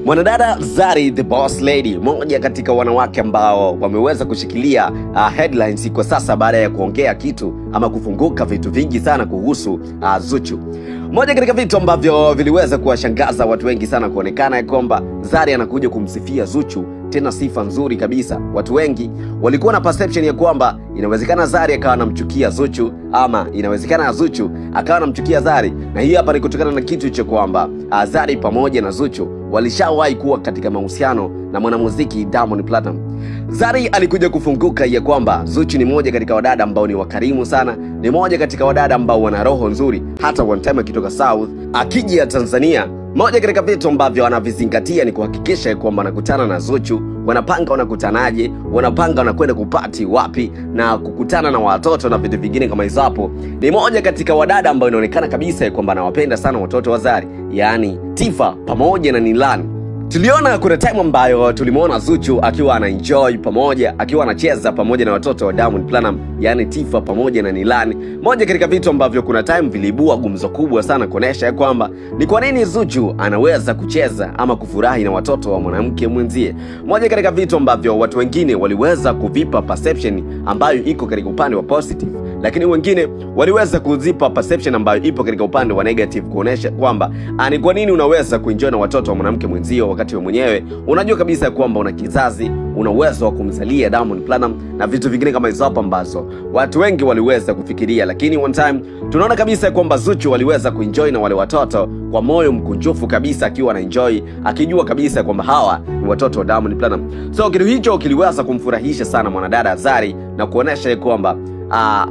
Mwanadada Zari the Boss Lady, mmoja katika wanawake ambao wameweza kushikilia headlines kwa sasa baada ya kuongea kitu ama kufunguka vitu vingi sana kuhusu Zuchu. Moja katika vitu ambavyo viliweza kuwashangaza watu wengi sana kuonekana kwamba Zari anakuja kumsifia Zuchu, tena sifa nzuri kabisa. Watu wengi walikuwa na perception ya kwamba inawezekana Zari akawa anamchukia Zuchu ama inawezekana Zuchu akawa anamchukia Zari, na hii hapa ni kutokana na kitu cha kwamba Zari pamoja na Zuchu walishawahi kuwa katika mahusiano na mwanamuziki Diamond Platnumz. Zari alikuja kufunguka ya kwamba Zuchu ni moja katika wadada ambao ni wakarimu sana, ni moja katika wadada ambao wana roho nzuri. Hata one time akitoka South akija Tanzania, moja katika vitu ambavyo anavizingatia ni kuhakikisha kwamba anakutana na Zuchu. Wanapanga wanakutanaje, wanapanga wanakwenda kupati wapi na kukutana na watoto na vitu vingine kama hizo. Hapo ni moja katika wadada ambao inaonekana kabisa kwamba anawapenda sana watoto wa Zari, yani Tifa pamoja na Nilani. Tuliona kuna time ambayo tulimuona Zuchu akiwa anaenjoy pamoja, akiwa anacheza pamoja na watoto wa Diamond Platnumz, yani Tifa pamoja na Nilani. Moja katika vitu ambavyo kuna time viliibua gumzo kubwa sana kuonesha kwamba ni kwa nini Zuchu anaweza kucheza ama kufurahi na watoto wa mwanamke mwenzie. Moja katika vitu ambavyo watu wengine waliweza kuvipa perception ambayo iko katika upande wa positive, lakini wengine waliweza kuzipa perception ambayo ipo katika upande wa negative, kuonesha kwamba ni kwa nini unaweza kuenjoy na watoto wa mwanamke mwenzio wakati wewe mwenyewe unajua kabisa kwamba una kizazi, una uwezo wa kumzalia Diamond Platnumz na vitu vingine kama hizo hapo ambazo watu wengi waliweza kufikiria. Lakini one time tunaona kabisa kwamba Zuchu waliweza kuenjoy na wale watoto kwa moyo mkunjufu kabisa, akiwa na enjoy, akijua kabisa kwamba hawa ni watoto wa Diamond Platnumz. So kitu hicho kiliweza kumfurahisha sana mwanadada Zari na kuonesha kwamba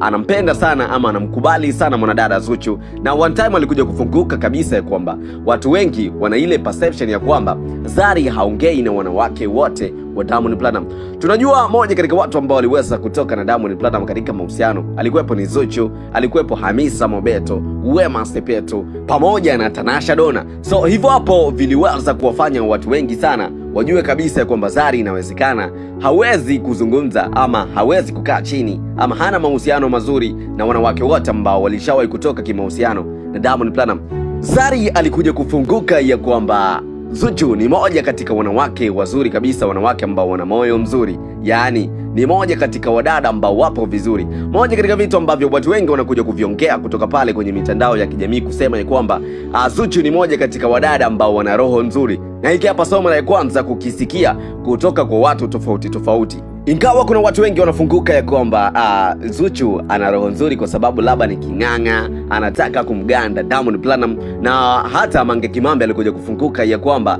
anampenda sana ama anamkubali sana mwanadada Zuchu. Na one time alikuja kufunguka kabisa kwamba watu wengi wana ile perception ya kwamba Zari haongei na wanawake wote wa Diamond Platnumz. Tunajua moja katika watu ambao waliweza kutoka na Diamond Platnumz katika mahusiano alikuwepo ni Zuchu, alikuwepo Hamisa Mobeto, Wema Sepetu pamoja na Tanasha Donna. So hivyo hapo viliweza kuwafanya watu wengi sana wajue kabisa kwamba Zari inawezekana hawezi kuzungumza ama hawezi kukaa chini ama hana mahusiano mazuri na wanawake wote ambao walishawahi kutoka kimahusiano na Diamond Platnumz. Zari alikuja kufunguka ya kwamba Zuchu ni moja katika wanawake wazuri kabisa, wanawake ambao wana moyo mzuri, yani ni moja katika wadada ambao wapo vizuri. Moja katika vitu ambavyo watu wengi wanakuja kuviongea kutoka pale kwenye mitandao ya kijamii kusema ya kwamba Zuchu ni moja katika wadada ambao wana roho nzuri, na hiki hapa somo la kwanza kukisikia kutoka kwa watu tofauti tofauti. Ingawa kuna watu wengi wanafunguka ya kwamba Zuchu ana roho nzuri kwa sababu labda ni kinganga, anataka kumganda Diamond Platnumz, na hata Mange Kimambe alikuja kufunguka ya kwamba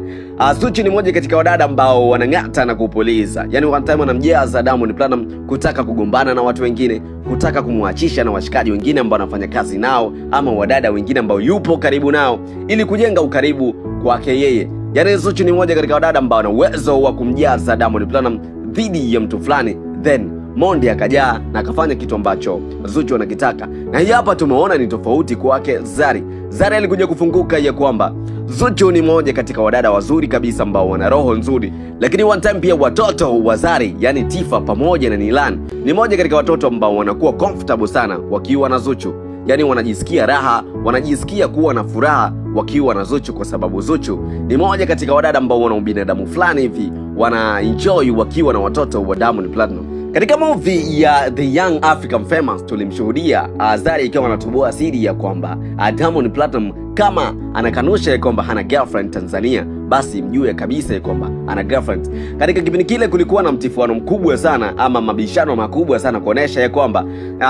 Zuchu ni moja katika wadada ambao wanang'ata na kupuliza. Yani one time anamjaza Diamond Platnumz kutaka kugombana na watu wengine, kutaka kumwachisha na washikaji wengine ambao anafanya kazi nao ama wadada wengine ambao yupo karibu nao ili kujenga ukaribu kwake yeye. Yani Zuchu ni moja katika wadada ambao ana uwezo wa kumjaza Diamond Platnumz dhidi ya mtu fulani, then Monde akajaa na akafanya kitu ambacho Zuchu anakitaka. Na hii hapa tumeona ni tofauti kwake Zari. Zari alikuja kufunguka ya kwamba Zuchu ni moja katika wadada wazuri kabisa ambao wana roho nzuri, lakini one time pia watoto wa Zari, yani Tifa pamoja na Nilani, ni moja katika watoto ambao wanakuwa comfortable sana wakiwa na Zuchu. Yani wanajisikia raha, wanajisikia kuwa na furaha wakiwa na Zuchu, kwa sababu Zuchu ni moja katika wadada ambao wana ubinadamu fulani hivi, wana enjoy wakiwa na watoto wa Diamond Platnumz. Katika movie ya The Young African Famous tulimshuhudia Zari ikiwa anatoboa siri ya kwamba Diamond Platnumz kama anakanusha kwamba hana girlfriend Tanzania, basi mjue kabisa kwamba ana girlfriend. Katika kipindi kile kulikuwa na mtifuano mkubwa sana ama mabishano makubwa sana kuonesha ya kwamba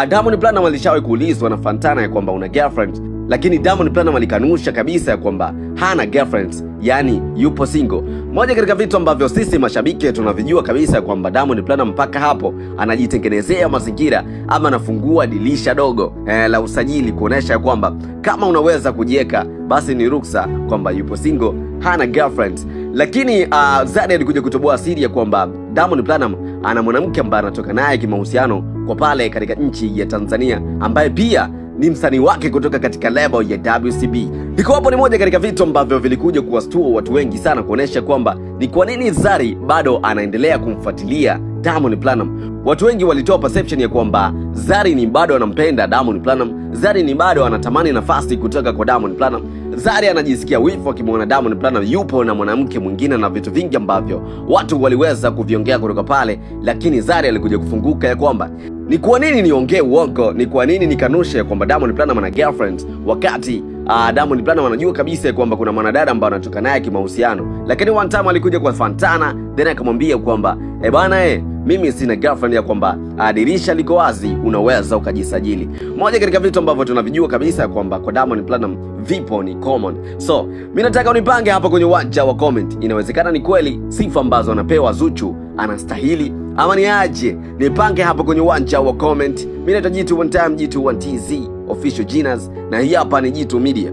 Diamond Platnumz alishawahi kuulizwa na Fantana ya kwamba una girlfriend, lakini Diamond Platnumz alikanusha kabisa kwamba hana girlfriend, yani yupo single. Moja katika vitu ambavyo sisi mashabiki tunavijua kabisa kwamba Diamond Platnumz mpaka hapo anajitengenezea mazingira ama anafungua dirisha dogo la usajili kuonesha kwamba kama unaweza kujieka basi ni ruksa kwamba yupo single, hana girlfriend. Lakini Zari alikuja kutoboa siri ya kwamba Diamond Platnumz ana mwanamke ambaye anatoka naye kimahusiano kwa pale katika nchi ya Tanzania, ambaye pia ni msanii wake kutoka katika label ya WCB. Hiko hapo ni moja katika vitu ambavyo vilikuja kuwastua watu wengi sana, kuonesha kwamba ni kwa nini Zari bado anaendelea kumfuatilia Diamond Platnumz. Watu wengi walitoa perception ya kwamba Zari ni bado anampenda Diamond Platnumz, Zari ni bado anatamani nafasi kutoka kwa Diamond Platnumz, Zari anajisikia wifu akimwona Diamond Platnumz yupo na mwanamke mwingine, na vitu vingi ambavyo watu waliweza kuviongea kutoka pale. Lakini Zari alikuja kufunguka ya kwamba ni kwa nini niongee uongo, ni kwa nini nikanushe kwamba Diamond Platnumz ana girlfriend, wakati Diamond Platnumz anajua kabisa kwamba kuna mwanadada ambaye anatoka naye kimahusiano. Lakini one time alikuja kwa Fantana, then akamwambia kwamba mimi sina girlfriend, ya kwamba dirisha liko wazi, unaweza ukajisajili. Moja katika vitu ambavyo tunavijua kabisa kwamba kwa Diamond Platnumz vipo ni common. So mimi nataka unipange hapa kwenye uwanja wa comment, inawezekana ni kweli sifa ambazo anapewa Zuchu anastahili ama ni aje? Nipange hapa kwenye uwanja wa comment. Mimi naitwa Jitu One Time, Jitu One TZ official Genius, na hii hapa ni Jitu Media.